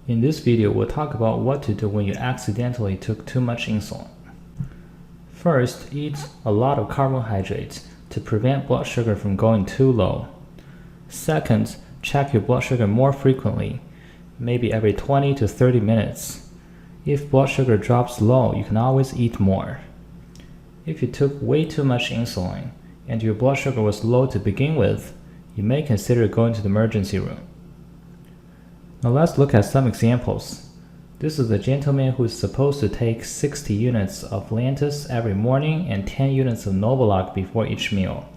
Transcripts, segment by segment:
In this video, we'll talk about what to do when you accidentally took too much insulin. First, eat a lot of carbohydrates to prevent blood sugar from going too low. Second, check your blood sugar more frequently, maybe every 20 to 30 minutes. If blood sugar drops low, you can always eat more. If you took way too much insulin and your blood sugar was low to begin with, you may consider going to the emergency room. Now let's look at some examples. This is a gentleman who is supposed to take 60 units of Lantus every morning and 10 units of Novolog before each meal.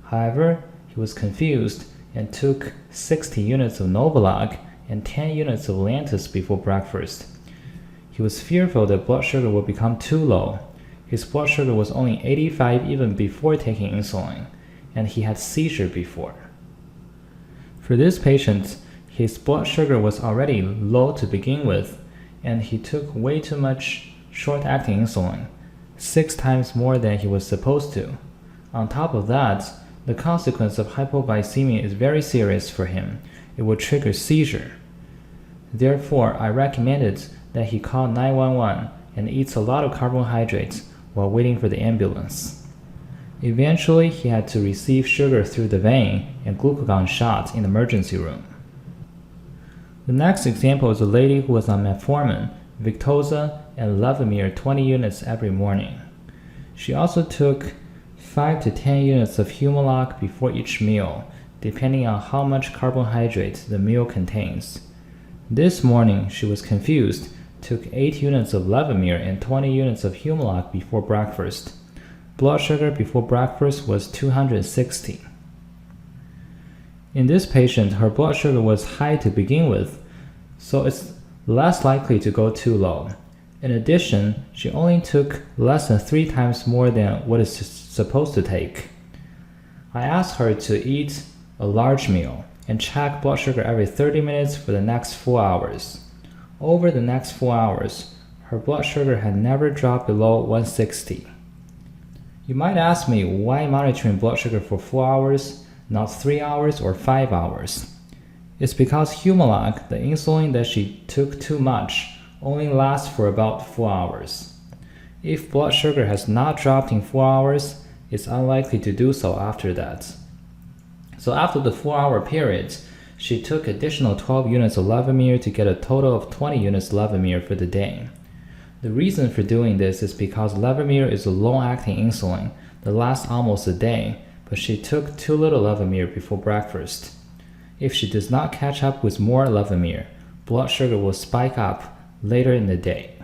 However, he was confused and took 60 units of Novolog and 10 units of Lantus before breakfast. He was fearful that blood sugar would become too low. His blood sugar was only 85 even before taking insulin, and he had seizure before. For this patient, his blood sugar was already low to begin with, and he took way too much short-acting insulin, 6 times more than he was supposed to. On top of that, the consequence of hypoglycemia is very serious for him. It will trigger seizure. Therefore, I recommended that he call 911 and eats a lot of carbohydrates while waiting for the ambulance. Eventually, he had to receive sugar through the vein and glucagon shots in the emergency room. The next example is a lady who was on metformin, Victoza, and Levemir 20 units every morning. She also took 5 to 10 units of Humalog before each meal, depending on how much carbohydrate the meal contains. This morning, she was confused, took 8 units of Levemir and 20 units of Humalog before breakfast. Blood sugar before breakfast was 260. In this patient, her blood sugar was high to begin with, so it's less likely to go too low. In addition, she only took less than 3 times more than what is supposed to take. I asked her to eat a large meal and check blood sugar every 30 minutes for the next 4 hours. Over the next 4 hours, her blood sugar had never dropped below 160. You might ask me why monitoring blood sugar for 4 hours, not 3 hours or 5 hours. It's because Humalog, the insulin that she took too much, only lasts for about 4 hours. If blood sugar has not dropped in 4 hours, it's unlikely to do so after that. So after the 4-hour period, she took additional 12 units of Levemir to get a total of 20 units Levemir for the day. The reason for doing this is because Levemir is a long-acting insulin that lasts almost a day, but she took too little Levemir before breakfast. If she does not catch up with more Levemir, blood sugar will spike up later in the day.